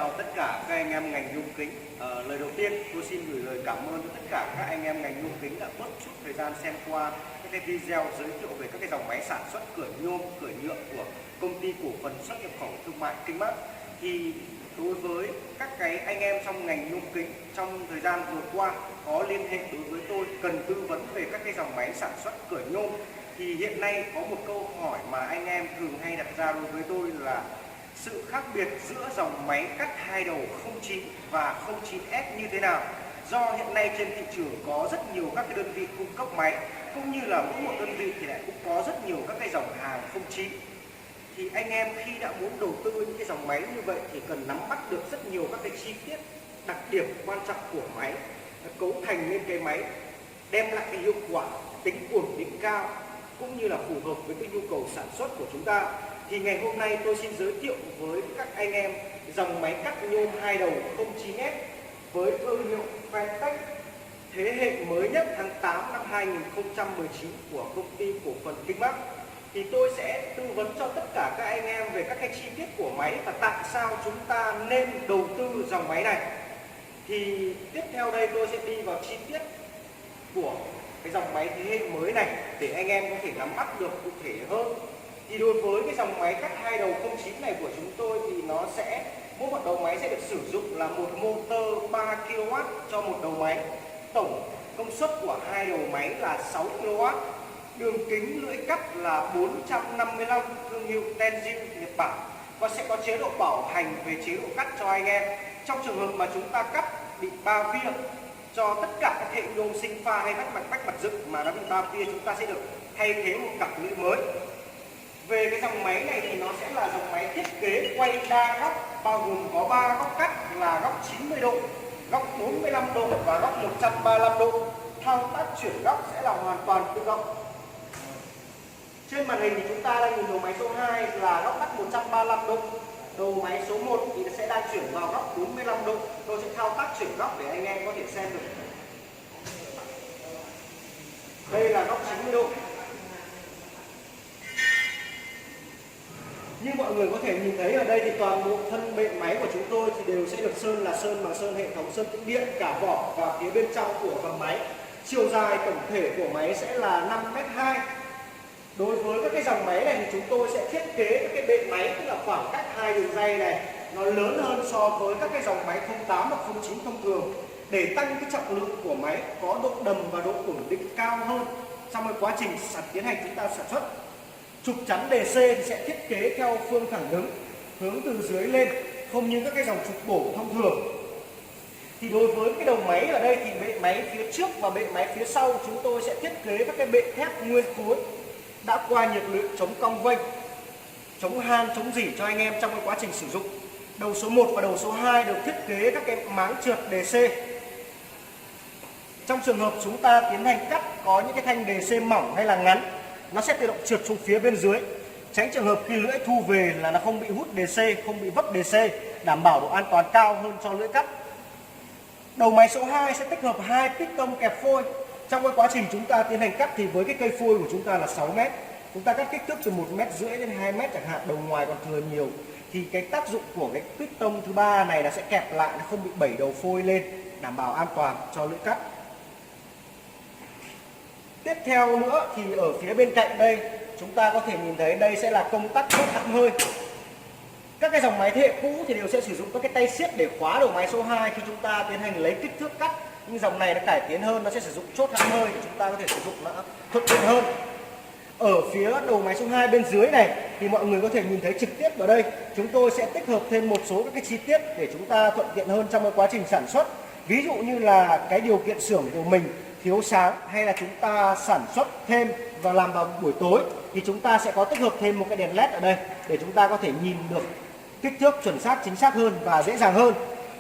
chào tất cả các anh em ngành nhôm kính. Lời đầu tiên tôi xin gửi lời cảm ơn tất cả các anh em ngành nhôm kính đã bớt chút thời gian xem qua các cái video giới thiệu về các cái dòng máy sản xuất cửa nhôm, cửa nhựa của công ty cổ phần xuất nhập khẩu thương mại Kinh-Bắc. Thì đối với các cái anh em trong ngành nhôm kính trong thời gian vừa qua có liên hệ đối với tôi cần tư vấn về các cái dòng máy sản xuất cửa nhôm, thì hiện nay có một câu hỏi mà anh em thường hay đặt ra đối với tôi là sự khác biệt giữa dòng máy cắt hai đầu 09 và 09S như thế nào. Do hiện nay trên thị trường có rất nhiều các cái đơn vị cung cấp máy, cũng như là mỗi một đơn vị thì lại cũng có rất nhiều các cái dòng hàng 09. Thì anh em khi đã muốn đầu tư những cái dòng máy như vậy thì cần nắm bắt được rất nhiều các cái chi tiết, đặc điểm quan trọng của máy, cấu thành lên cái máy, đem lại cái hiệu quả, tính ổn định cao, cũng như là phù hợp với cái nhu cầu sản xuất của chúng ta. Thì ngày hôm nay tôi xin giới thiệu với các anh em dòng máy cắt nhôm hai đầu 09S với thương hiệu Fentech thế hệ mới nhất tháng 8 năm 2019 của công ty cổ phần Kinh-Bắc. Thì tôi sẽ tư vấn cho tất cả các anh em về các cái chi tiết của máy và tại sao chúng ta nên đầu tư dòng máy này. Thì tiếp theo đây tôi sẽ đi vào chi tiết của cái dòng máy thế hệ mới này để anh em có thể nắm bắt được cụ thể hơn. Thì đối với cái dòng máy cắt hai đầu 09 này của chúng tôi thì nó sẽ mỗi một đầu máy sẽ được sử dụng là một motor 3 kW cho một đầu máy. Tổng công suất của hai đầu máy là 6 kW. Đường kính lưỡi cắt là 455, thương hiệu Tenjin Nhật Bản, và sẽ có chế độ bảo hành về chế độ cắt cho anh em. Trong trường hợp mà chúng ta cắt bị ba vía cho tất cả các hệ nhôm sinh pha hay bách mặt dựng mà nó bị ba vía, chúng ta sẽ được thay thế một cặp lưỡi mới. Về cái dòng máy này thì nó sẽ là dòng máy thiết kế quay đa góc, bao gồm có 3 góc cắt là góc 90 độ, góc 45 độ và góc 135 độ. Thao tác chuyển góc sẽ là hoàn toàn tự động. Trên màn hình thì chúng ta đang nhìn đầu máy số 2 là góc cắt 135 độ. Đầu máy số 1 thì sẽ đang chuyển vào góc 45 độ. Tôi sẽ thao tác chuyển góc để anh em có thể xem được. Đây là góc 90 độ. Như mọi người có thể nhìn thấy ở đây thì toàn bộ thân bệ máy của chúng tôi thì đều sẽ được sơn là sơn bằng sơn hệ thống sơn tĩnh điện cả vỏ và phía bên trong của phần máy. Chiều dài tổng thể của máy sẽ là 5m2. Đối với các cái dòng máy này thì chúng tôi sẽ thiết kế các cái bệ máy, tức là khoảng cách hai đường ray này nó lớn hơn so với các cái dòng máy 08 hoặc 09 thông thường, để tăng cái trọng lượng của máy, có độ đầm và độ ổn định cao hơn trong cái quá trình tiến hành chúng ta sản xuất. Trục chắn DC thì sẽ thiết kế theo phương thẳng đứng, hướng từ dưới lên, không như các cái dòng trục bổ thông thường. Thì đối với cái đầu máy ở đây thì bệ máy phía trước và bệ máy phía sau chúng tôi sẽ thiết kế các cái bệ thép nguyên khối đã qua nhiệt lượng chống cong vênh, chống han, chống rỉ cho anh em trong cái quá trình sử dụng. Đầu số 1 và đầu số 2 được thiết kế các cái máng trượt DC. Trong trường hợp chúng ta tiến hành cắt có những cái thanh DC mỏng hay là ngắn, nó sẽ tự động trượt xuống phía bên dưới, tránh trường hợp khi lưỡi thu về là nó không bị hút DC, không bị vấp DC, đảm bảo độ an toàn cao hơn cho lưỡi cắt. Đầu máy số 2 sẽ tích hợp 2 piston kẹp phôi. Trong cái quá trình chúng ta tiến hành cắt thì với cái cây phôi của chúng ta là 6m, chúng ta cắt kích thước từ 1,5m đến 2m chẳng hạn, đầu ngoài còn thừa nhiều, thì cái tác dụng của cái piston thứ ba này là sẽ kẹp lại, nó không bị bẩy đầu phôi lên, đảm bảo an toàn cho lưỡi cắt. Tiếp theo nữa thì ở phía bên cạnh đây chúng ta có thể nhìn thấy đây sẽ là công tắc chốt hãm hơi. Các cái dòng máy thế hệ cũ thì đều sẽ sử dụng các cái tay siết để khóa đầu máy số 2 khi chúng ta tiến hành lấy kích thước cắt. Nhưng dòng này nó cải tiến hơn, nó sẽ sử dụng chốt hãm hơi, chúng ta có thể sử dụng nó thuận tiện hơn. Ở phía đầu máy số 2 bên dưới này thì mọi người có thể nhìn thấy trực tiếp ở đây, chúng tôi sẽ tích hợp thêm một số các cái chi tiết để chúng ta thuận tiện hơn trong cái quá trình sản xuất. Ví dụ như là cái điều kiện xưởng của mình thiếu sáng, hay là chúng ta sản xuất thêm và làm vào buổi tối thì chúng ta sẽ có tích hợp thêm một cái đèn LED ở đây để chúng ta có thể nhìn được kích thước chuẩn xác, chính xác hơn và dễ dàng hơn.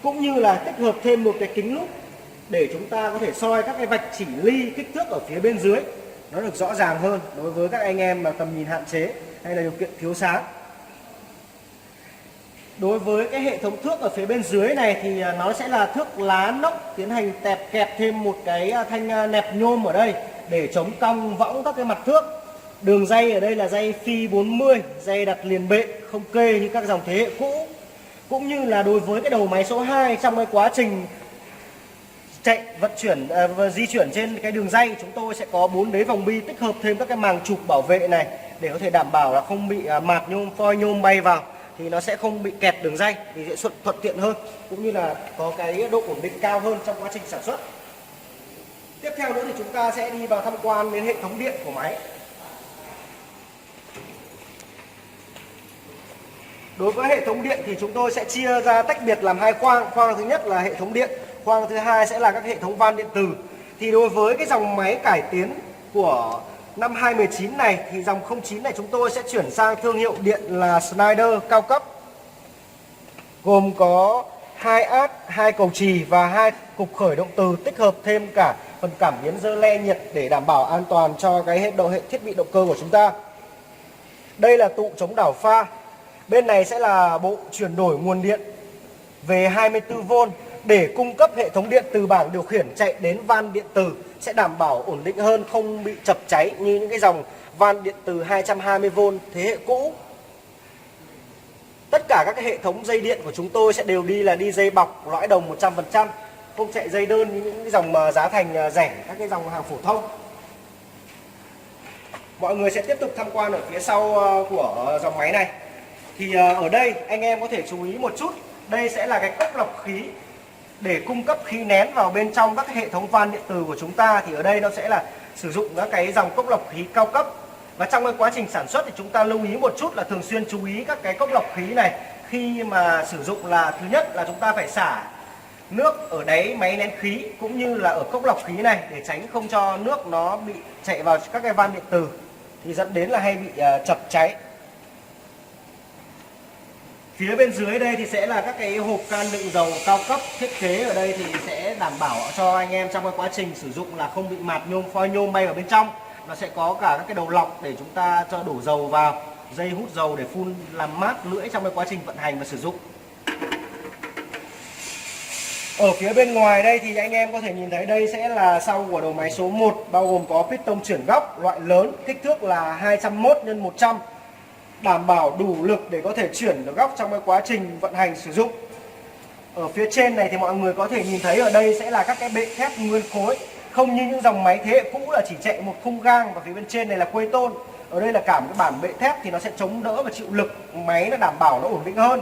Cũng như là tích hợp thêm một cái kính lúp để chúng ta có thể soi các cái vạch chỉ ly kích thước ở phía bên dưới nó được rõ ràng hơn đối với các anh em mà tầm nhìn hạn chế hay là điều kiện thiếu sáng. Đối với cái hệ thống thước ở phía bên dưới này thì nó sẽ là thước lá nóc, tiến hành kẹp thêm một cái thanh nẹp nhôm ở đây để chống cong võng các cái mặt thước. Đường ray ở đây là ray phi 40, ray đặt liền bệ, không kê như các dòng thế hệ cũ. cũng như là đối với cái đầu máy số 2 trong cái quá trình chạy vận chuyển và di chuyển trên cái đường ray, chúng tôi sẽ có 4 đế vòng bi tích hợp thêm các cái màng chụp bảo vệ này để có thể đảm bảo là không bị mạt nhôm, phoi nhôm bay vào, thì nó sẽ không bị kẹt đường ray, thì sẽ thuận tiện hơn, cũng như là có cái độ ổn định cao hơn trong quá trình sản xuất. Tiếp theo nữa thì chúng ta sẽ đi vào tham quan đến hệ thống điện của máy. Đối với hệ thống điện thì chúng tôi sẽ chia ra tách biệt làm hai khoang. Khoang thứ nhất là hệ thống điện, khoang thứ hai sẽ là các hệ thống van điện tử. Thì đối với cái dòng máy cải tiến của năm 2019 này thì dòng 09 này chúng tôi sẽ chuyển sang thương hiệu điện là Schneider cao cấp, gồm có 2 át, 2 cầu chì và 2 cục khởi động từ, tích hợp thêm cả phần cảm biến rơ le nhiệt để đảm bảo an toàn cho cái hệ thiết bị động cơ của chúng ta. Đây là tụ chống đảo pha. Bên này sẽ là bộ chuyển đổi nguồn điện về 24V để cung cấp hệ thống điện từ bảng điều khiển chạy đến van điện tử, sẽ đảm bảo ổn định hơn, không bị chập cháy như những cái dòng van điện từ 220V thế hệ cũ. Tất cả các cái hệ thống dây điện của chúng tôi sẽ đều đi dây bọc lõi đồng 100%, không chạy dây đơn như những cái dòng mà giá thành rẻ, các cái dòng hàng phổ thông. Mọi người sẽ tiếp tục tham quan ở phía sau của dòng máy này. Thì ở đây anh em có thể chú ý một chút, đây sẽ là cái cốc lọc khí để cung cấp khí nén vào bên trong các hệ thống van điện tử của chúng ta. Thì ở đây nó sẽ là sử dụng các cái dòng cốc lọc khí cao cấp. Và trong cái quá trình sản xuất thì chúng ta lưu ý một chút là thường xuyên chú ý các cái cốc lọc khí này khi mà sử dụng, là thứ nhất là chúng ta phải xả nước ở đáy máy nén khí cũng như là ở cốc lọc khí này để tránh không cho nước nó bị chạy vào các cái van điện tử thì dẫn đến là hay bị chập cháy. Phía bên dưới đây thì sẽ là các cái hộp can đựng dầu cao cấp, thiết kế ở đây thì sẽ đảm bảo cho anh em trong cái quá trình sử dụng là không bị mạt nhôm, phoi nhôm bay vào bên trong. Nó sẽ có cả các cái đầu lọc để chúng ta cho đổ dầu vào, dây hút dầu để phun làm mát lưỡi trong cái quá trình vận hành và sử dụng. Ở phía bên ngoài đây thì anh em có thể nhìn thấy đây sẽ là sau của đầu máy số 1, bao gồm có piston chuyển góc loại lớn, kích thước là 201 x 100, đảm bảo đủ lực để có thể chuyển được góc trong cái quá trình vận hành sử dụng. Ở phía trên này thì mọi người có thể nhìn thấy ở đây sẽ là các cái bệ thép nguyên khối, không như những dòng máy thế hệ cũ là chỉ chạy một khung gang, và phía bên trên này là quây tôn. Ở đây là cả một cái bản bệ thép thì nó sẽ chống đỡ và chịu lực, máy nó đảm bảo nó ổn định hơn.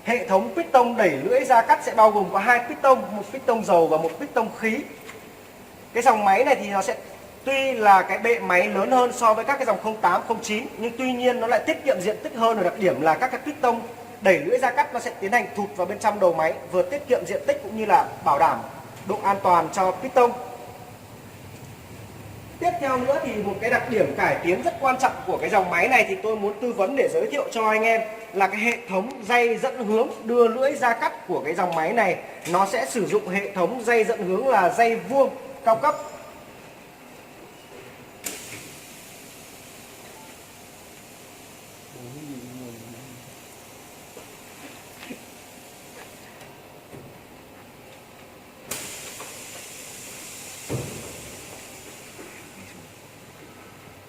Hệ thống piston đẩy lưỡi ra cắt sẽ bao gồm có 2 piston, một piston dầu và một piston khí. Cái dòng máy này thì nó sẽ tuy là cái bệ máy lớn hơn so với các cái dòng 08, 09, nhưng tuy nhiên nó lại tiết kiệm diện tích hơn ở đặc điểm là các cái piston đẩy lưỡi ra cắt nó sẽ tiến hành thụt vào bên trong đầu máy, vừa tiết kiệm diện tích cũng như là bảo đảm độ an toàn cho piston. Tiếp theo nữa thì một cái đặc điểm cải tiến rất quan trọng của cái dòng máy này thì tôi muốn tư vấn để giới thiệu cho anh em là cái hệ thống dây dẫn hướng đưa lưỡi ra cắt của cái dòng máy này. Nó sẽ sử dụng hệ thống dây dẫn hướng là dây vuông cao cấp.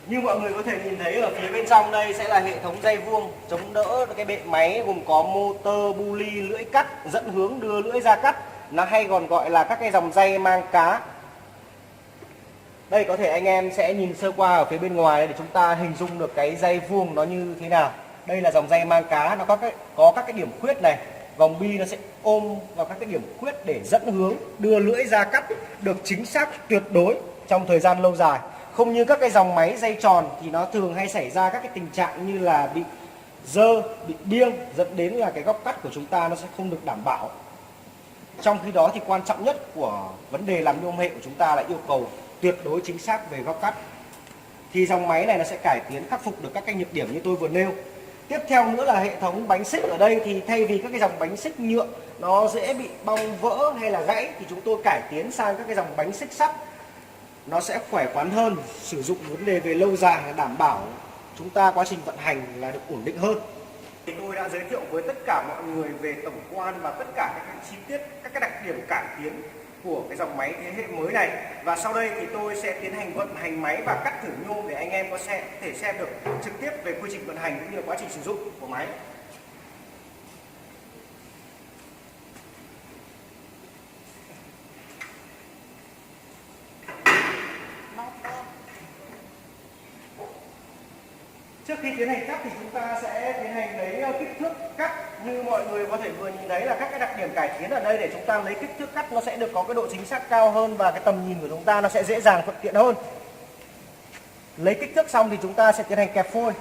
Như mọi người có thể nhìn thấy ở phía bên trong đây sẽ là hệ thống dây vuông chống đỡ cái bệ máy, gồm có motor, bu ly, lưỡi cắt, dẫn hướng đưa lưỡi ra cắt, nó hay còn gọi là các cái dòng dây mang cá. Đây có thể anh em sẽ nhìn sơ qua ở phía bên ngoài để chúng ta hình dung được cái dây vuông nó như thế nào. Đây là dòng dây mang cá, nó có các cái điểm khuyết này, vòng bi nó sẽ ôm vào các cái điểm khuyết để dẫn hướng đưa lưỡi ra cắt được chính xác tuyệt đối trong thời gian lâu dài. Không như các cái dòng máy dây tròn thì nó thường hay xảy ra các cái tình trạng như là bị dơ, bị biêng, dẫn đến là cái góc cắt của chúng ta nó sẽ không được đảm bảo. Trong khi đó thì quan trọng nhất của vấn đề làm nhôm hệ của chúng ta là yêu cầu tuyệt đối chính xác về góc cắt. Thì dòng máy này nó sẽ cải tiến khắc phục được các cái nhược điểm như tôi vừa nêu. Tiếp theo nữa là hệ thống bánh xích. Ở đây thì thay vì các cái dòng bánh xích nhựa nó dễ bị bong vỡ hay là gãy thì chúng tôi cải tiến sang các cái dòng bánh xích sắt. Nó sẽ khỏe khoắn hơn, sử dụng vấn đề về lâu dài là đảm bảo chúng ta quá trình vận hành là được ổn định hơn. Thì tôi đã giới thiệu với tất cả mọi người về tổng quan và tất cả các chi tiết, các cái đặc điểm cải tiến của cái dòng máy thế hệ mới này. Và sau đây thì tôi sẽ tiến hành vận hành máy và cắt thử nhôm để anh em có thể xem được trực tiếp về quy trình vận hành cũng như là quá trình sử dụng của máy. Trước khi tiến hành cắt thì chúng ta sẽ tiến hành lấy kích thước cắt. Như mọi người có thể vừa nhìn thấy là các cái đặc điểm cải tiến ở đây để chúng ta lấy kích thước cắt nó sẽ được có cái độ chính xác cao hơn và cái tầm nhìn của chúng ta nó sẽ dễ dàng thuận tiện hơn. Lấy kích thước xong thì chúng ta sẽ tiến hành kẹp phôi.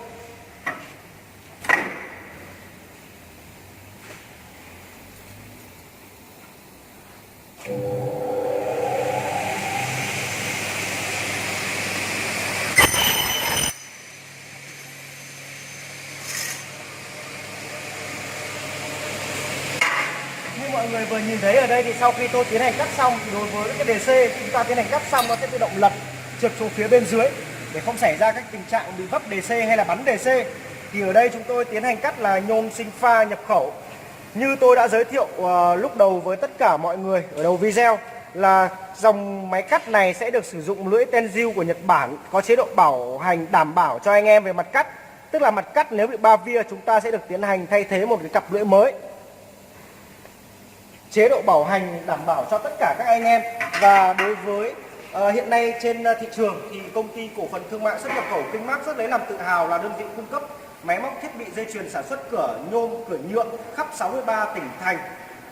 Như mọi người vừa nhìn thấy ở đây thì sau khi tôi tiến hành cắt xong thì đối với cái DC chúng ta tiến hành cắt xong nó sẽ tự động lật trượt xuống phía bên dưới để không xảy ra các tình trạng bị vấp DC hay là bắn DC. Thì ở đây chúng tôi tiến hành cắt là nhôm sinh pha nhập khẩu. Như tôi đã giới thiệu lúc đầu với tất cả mọi người ở đầu video là dòng máy cắt này sẽ được sử dụng lưỡi Tenziu của Nhật Bản, có chế độ bảo hành đảm bảo cho anh em về mặt cắt. Tức là mặt cắt nếu bị ba via chúng ta sẽ được tiến hành thay thế một cái cặp lưỡi mới. Chế độ bảo hành đảm bảo cho tất cả các anh em. Và đối với hiện nay trên thị trường thì công ty cổ phần thương mại xuất nhập khẩu Kinh Mác rất lấy làm tự hào là đơn vị cung cấp máy móc thiết bị dây chuyền sản xuất cửa nhôm, cửa nhựa khắp 63 tỉnh thành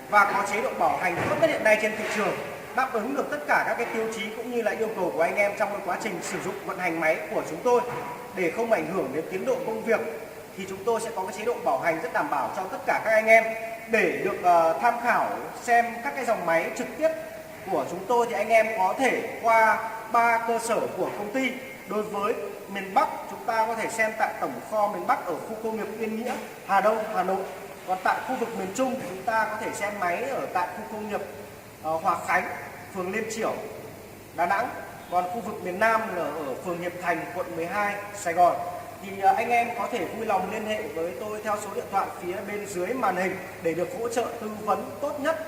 và có chế độ bảo hành tốt nhất hiện nay trên thị trường, đáp ứng được tất cả các cái tiêu chí cũng như là yêu cầu của anh em trong cái quá trình sử dụng vận hành máy của chúng tôi. Để không ảnh hưởng đến tiến độ công việc thì chúng tôi sẽ có cái chế độ bảo hành rất đảm bảo cho tất cả các anh em. Để được tham khảo xem các cái dòng máy trực tiếp của chúng tôi thì anh em có thể qua 3 cơ sở của công ty. Đối với miền Bắc chúng ta có thể xem tại tổng kho miền Bắc ở khu công nghiệp Yên Nghĩa, Hà Đông, Hà Nội. Còn tại khu vực miền Trung thì chúng ta có thể xem máy ở tại khu công nghiệp Hòa Khánh, phường Liên Chiểu, Đà Nẵng. Còn khu vực miền Nam là ở phường Hiệp Thành, quận 12, Sài Gòn. Thì anh em có thể vui lòng liên hệ với tôi theo số điện thoại phía bên dưới màn hình để được hỗ trợ tư vấn tốt nhất.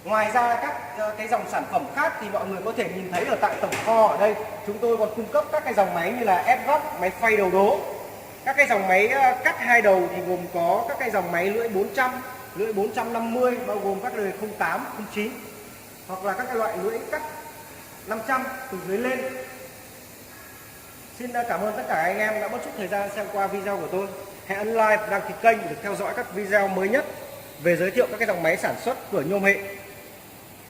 Ngoài ra các cái dòng sản phẩm khác thì mọi người có thể nhìn thấy ở tại tổng kho ở đây chúng tôi còn cung cấp các cái dòng máy như là ép-vóc, máy phay đầu đố. Các cái dòng máy cắt hai đầu thì gồm có các cái dòng máy lưỡi 400, lưỡi 450 bao gồm các đời 08, 09 hoặc là các cái loại lưỡi cắt 500 từ dưới lên. Xin cảm ơn tất cả anh em đã mất chút thời gian xem qua video của tôi. Hãy ấn like và đăng ký kênh để được theo dõi các video mới nhất về giới thiệu các cái dòng máy sản xuất cửa nhôm hệ